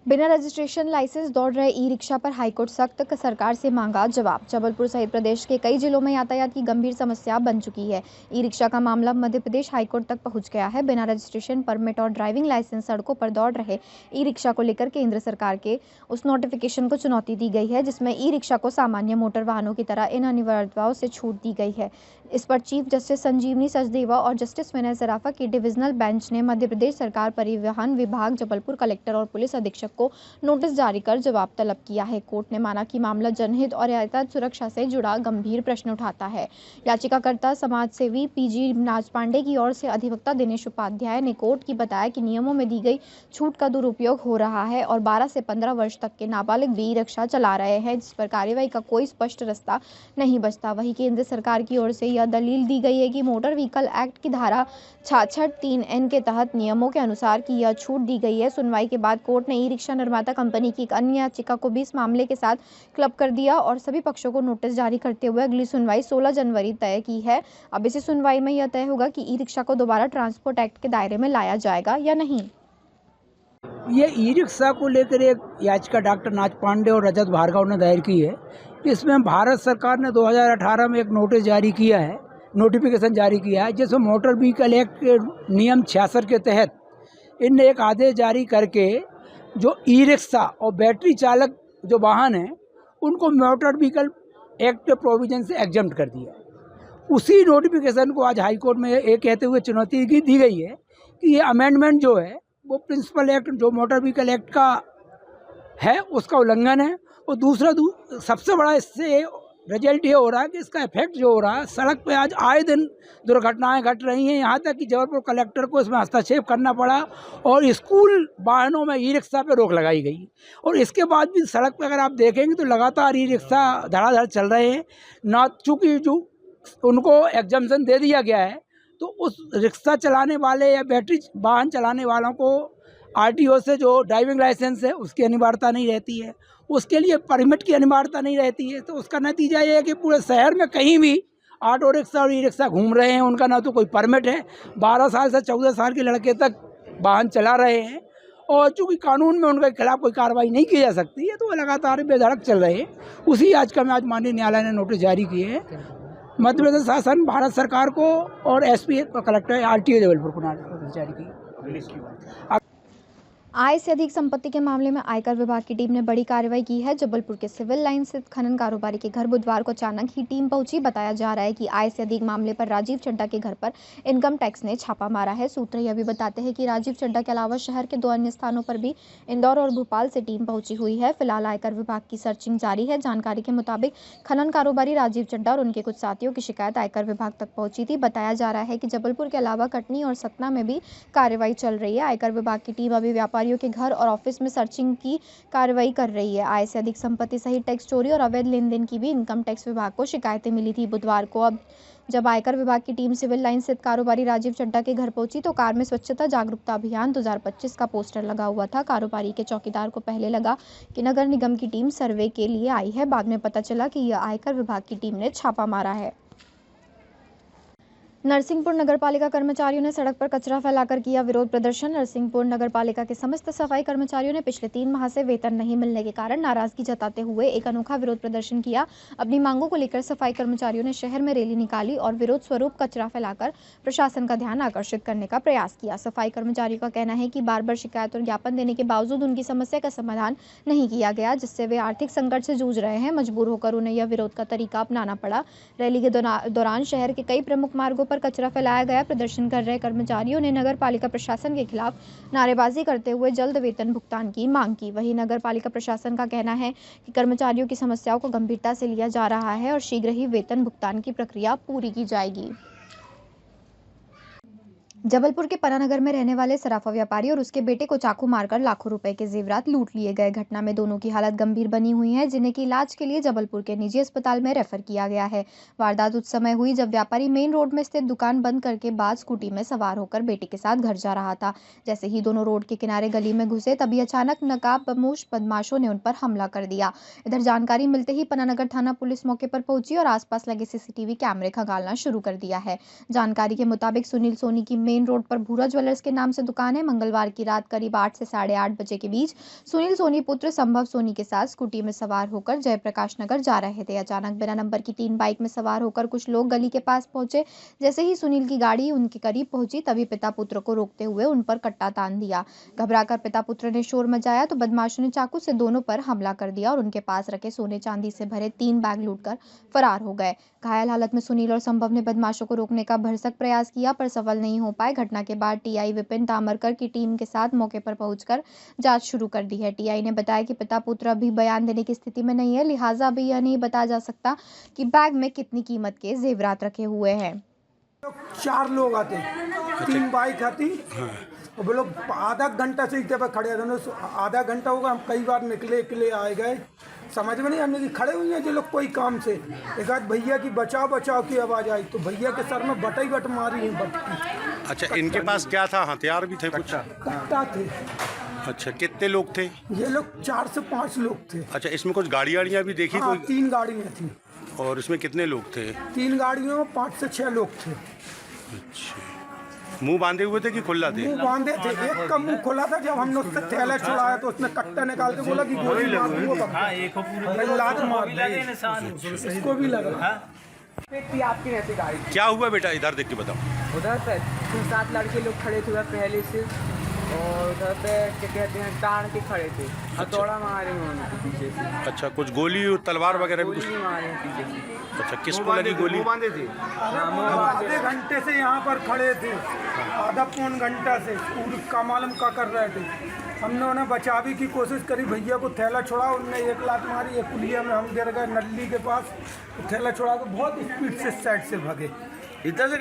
बिना registration licence दौड़ रहे ई रिक्शा पर हाईकोर्ट सख्त, सरकार से मांगा जवाब। जबलपुर सहित प्रदेश के कई जिलों में यातायात की गंभीर समस्या बन चुकी है। ई रिक्शा का मामला मध्य प्रदेश हाईकोर्ट तक पहुंच गया है। बिना रजिस्ट्रेशन, परमिट और ड्राइविंग लाइसेंस सड़कों पर दौड़ रहे ई रिक्शा को लेकर केंद्र सरकार के उस नोटिफिकेशन को चुनौती दी गई है जिसमें ई रिक्शा को सामान्य मोटर वाहनों की तरह इन अनिवार्यताओं से छूट दी गई है। इस पर चीफ जस्टिस संजीवनी सचदेवा और जस्टिस विनय सराफा की डिविजनल बेंच ने मध्य प्रदेश सरकार, परिवहन विभाग, जबलपुर कलेक्टर और पुलिस अधीक्षक को नोटिस जारी कर जवाब तलब किया है। कोर्ट ने माना कि मामला जनहित और यातायात सुरक्षा से जुड़ा गंभीर प्रश्न उठाता है। याचिकाकर्ता समाजसेवी पीजी नाज पांडे की ओर से अधिवक्ता दिनेश उपाध्याय ने कोर्ट की बताया कि नियमों में दी गई छूट का दुरुपयोग हो रहा है और 12 से 15 वर्ष तक के नाबालिग भी रिक्शा चला रहे हैं, जिस पर कार्रवाई का कोई स्पष्ट रास्ता नहीं बचता। वहीं केंद्र सरकार की ओर से यह दलील दी गई है कि मोटर व्हीकल एक्ट की धारा 66(3)(n) के तहत नियमों के अनुसार की यह छूट दी गई है। सुनवाई के बाद कोर्ट ने ई रिक्शा निर्माता कंपनी की एक अन्य याचिका को भी इस मामले के साथ क्लब कर दिया और सभी पक्षों को नोटिस जारी करते हुए अगली सुनवाई 16 जनवरी तय की है। अब इसी सुनवाई में यह तय होगा कि ई रिक्शा को दोबारा ट्रांसपोर्ट एक्ट के दायरे में लाया जाएगा या नहीं। ये ई रिक्शा को लेकर एक याचिका डॉक्टर नाज पांडे और रजत भार्गव ने दायर की है। इसमें भारत सरकार ने 2018 में एक नोटिस जारी किया है, नोटिफिकेशन जारी किया है, जिसमें मोटर व्हीकल एक्ट के नियम 66 के तहत इनने एक आदेश जारी करके जो ई रिक्शा और बैटरी चालक जो वाहन हैं उनको मोटर व्हीकल एक्ट प्रोविजन से एग्जम्प्ट कर दिया। उसी नोटिफिकेशन को आज हाई कोर्ट में ये कहते हुए चुनौती दी गई है कि ये अमेंडमेंट जो है वो प्रिंसिपल एक्ट जो मोटर व्हीकल एक्ट का है उसका उल्लंघन है। और दूसरा सबसे बड़ा इससे रिजल्ट ये हो रहा है कि इसका इफेक्ट जो हो रहा है, सड़क पे आज आए दिन दुर्घटनाएं घट रही हैं। यहाँ तक कि जबलपुर कलेक्टर को इसमें हस्तक्षेप करना पड़ा और स्कूल वाहनों में ई रिक्शा पे रोक लगाई गई। और इसके बाद भी सड़क पे अगर आप देखेंगे तो लगातार ई रिक्शा धड़ाधड़ चल रहे हैं ना, चूँकि जो उनको एग्जम्पशन दे दिया गया है तो उस रिक्शा चलाने वाले या बैटरी वाहन चलाने वालों को आरटीओ से जो ड्राइविंग लाइसेंस है उसकी अनिवार्यता नहीं रहती है, उसके लिए परमिट की अनिवार्यता नहीं रहती है। तो उसका नतीजा ये है कि पूरे शहर में कहीं भी ऑटो रिक्शा और ई रिक्शा घूम रहे हैं, उनका ना तो कोई परमिट है, 12 साल से 14 साल के लड़के तक वाहन चला रहे हैं और चूँकि कानून में उनके खिलाफ कोई कार्रवाई नहीं की जा सकती है तो वो लगातार बेधड़क चल रहे हैं। उसी याचिका में आज माननीय न्यायालय ने नोटिस जारी किए हैं मध्य प्रदेश शासन, भारत सरकार को और एसपी कलेक्टर आरटीओ जबलपुर को नोटिस जारी की। आय से अधिक संपत्ति के मामले में आयकर विभाग की टीम ने बड़ी कार्रवाई की है। जबलपुर के सिविल लाइन स्थित खनन कारोबारी के घर बुधवार को अचानक ही टीम पहुंची। बताया जा रहा है कि आय से अधिक मामले पर राजीव चड्ढा के घर पर इनकम टैक्स ने छापा मारा है। सूत्र यह भी बताते हैं कि राजीव चड्ढा के अलावा शहर के 2 अन्य स्थानों पर भी इंदौर और भोपाल से टीम पहुंची हुई है। फिलहाल आयकर विभाग की सर्चिंग जारी है। जानकारी के मुताबिक खनन कारोबारी राजीव चड्ढा और उनके कुछ साथियों की शिकायत आयकर विभाग तक पहुंची थी। बताया जा रहा है कि जबलपुर के अलावा कटनी और सतना में भी कार्रवाई चल रही है। आयकर विभाग की टीम अभी व्यापारियों के घर और ऑफिस में सर्चिंग की कार्रवाई कर रही है। आय से अधिक संपत्ति सहित टैक्स चोरी और अवैध लेन देन की भी इनकम टैक्स विभाग को शिकायतें मिली थी। बुधवार को अब जब आयकर विभाग की टीम सिविल लाइन स्थित कारोबारी राजीव चड्ढा के घर पहुंची तो कार में स्वच्छता जागरूकता अभियान 2025 का पोस्टर लगा हुआ था। कारोबारी के चौकीदार को पहले लगा कि नगर निगम की टीम सर्वे के लिए आई है। बाद में पता चला कि यह आयकर विभाग की टीम ने छापा मारा है। नरसिंहपुर नगरपालिका कर्मचारियों ने सड़क पर कचरा फैलाकर किया विरोध प्रदर्शन। नरसिंहपुर नगरपालिका के समस्त सफाई कर्मचारियों ने पिछले 3 माह से वेतन नहीं मिलने के कारण नाराजगी जताते हुए एक अनोखा विरोध प्रदर्शन किया। अपनी मांगों को लेकर सफाई कर्मचारियों ने शहर में रैली निकाली और विरोध स्वरूप कचरा फैलाकर प्रशासन का ध्यान आकर्षित करने का प्रयास किया। सफाई कर्मचारियों का कहना है कि बार-बार शिकायत और ज्ञापन देने के बावजूद उनकी समस्या का समाधान नहीं किया गया, जिससे वे आर्थिक संकट से जूझ रहे हैं। मजबूर होकर उन्हें यह विरोध का तरीका अपनाना पड़ा। रैली के दौरान शहर के कई प्रमुख मार्गों पर कचरा फैलाया गया। प्रदर्शन कर रहे कर्मचारियों ने नगर पालिका प्रशासन के खिलाफ नारेबाजी करते हुए जल्द वेतन भुगतान की मांग की। वहीं नगर पालिका प्रशासन का कहना है कि कर्मचारियों की समस्याओं को गंभीरता से लिया जा रहा है और शीघ्र ही वेतन भुगतान की प्रक्रिया पूरी की जाएगी। जबलपुर के पनानगर में रहने वाले सराफा व्यापारी और उसके बेटे को चाकू मारकर लाखों रुपए के जेवरात लूट लिए गए। घटना में दोनों की हालत गंभीर बनी हुई है, जिन्हें की इलाज के लिए जबलपुर के निजी अस्पताल में रेफर किया गया है। वारदात उस समय हुई जब व्यापारी मेन रोड में स्थित दुकान बंद करके बाद स्कूटी में सवार होकर बेटे के साथ घर जा रहा था। जैसे ही दोनों रोड के किनारे गली में घुसे तभी अचानक नकाबपोश बदमाशों ने उन पर हमला कर दिया। इधर जानकारी मिलते ही पनानगर थाना पुलिस मौके पर पहुंची और आसपास लगे सीसीटीवी कैमरे खंगालना शुरू कर दिया है। जानकारी के मुताबिक सुनील सोनी की मेन मेन रोड पर भूरा ज्वेलर्स के नाम से दुकान है। मंगलवार की रात करीब 8 से 8:30 बजे के बीच सुनील सोनी पुत्र संभव सोनी के साथ स्कूटी में सवार होकर जयप्रकाश नगर जा रहे थे। अचानक बिना नंबर की 3 बाइक में सवार होकर कुछ लोग गली के पास पहुंचे। जैसे ही सुनील की गाड़ी उनके करीब पहुंची तभी पिता पुत्र को रोकते हुए उन पर कट्टा तान दिया। घबराकर पिता पुत्र ने शोर मचाया तो बदमाशों ने चाकू से दोनों पर हमला कर दिया और उनके पास रखे सोने चांदी से भरे 3 बैग लूटकर फरार हो गए। घायल हालत में सुनील और संभव ने बदमाशों को रोकने का भरसक प्रयास किया पर सफल नहीं हो पाए। घटना के बाद टीआई विपिन तामरकर की टीम के साथ मौके पर पहुंचकर जांच शुरू कर दी है। टीआई ने बताया कि पिता पुत्र अभी बयान देने की स्थिति में नहीं है, लिहाजा अभी यह नहीं बताया जा सकता कि बैग में कितनी कीमत के जेवरात रखे हुए हैं। 4 लोग आते, 3 बाइक आती और वो लोग आधा घंटा से इतने पर खड़े थे। आधा घंटा होगा, हम कई बार निकले आए गए, समझ में नहीं हमने कि खड़े हुए हैं जो लोग कोई काम से। एक आध भैया की बचाओ बचाओ की आवाज़ आई तो भैया के सर में बट मारी है बट। अच्छा, इनके पास क्या था? हथियार भी थे कुछ? कट्टा थे। अच्छा, कितने लोग थे? ये लोग 4 से 5 लोग थे। अच्छा, इसमें कुछ गाड़ियाँ भी देखी? हाँ, कोई 3 गाड़ियाँ थी। और इसमें कितने लोग थे? 3 गाड़ियों में 5 से 6 लोग थे। अच्छा, मुंह बांधे हुए थे कि खुला थे? मुंह बांधे थे, एक का मुंह खुला था। जब हमने उससे थैला छुड़ाया तो उसने कट्टा निकाल के बोला कि गोली मार दूंगा, लात मार दी। इसको भी लगा। आपकी रहती गाड़ी क्या हुआ बेटा? इधर देख के बताओ। उधर पे 6-7 लड़के लोग खड़े थे उधर पहले से, और उधर पे क्या कहते हैं ताड़ के खड़े थे। हथौड़ा मारे उन्होंने पीछे से। अच्छा, कुछ गोली तलवार वगैरह भी कुछ? गोली मारे पीछे से। अच्छा, किसको लगी गोली? आधे घंटे से यहाँ पर खड़े थे, आधा पौन घंटा से का मालूम का कर रहे थे। हमने उन्हें बचाने की कोशिश करी, भैया को थैला छोड़ा, उनने 1 लात मारी। एक पुलिया में हम गिर गए नल्ली के पास, थैला छोड़ा तो बहुत स्पीड से साइड से भागे। इधर से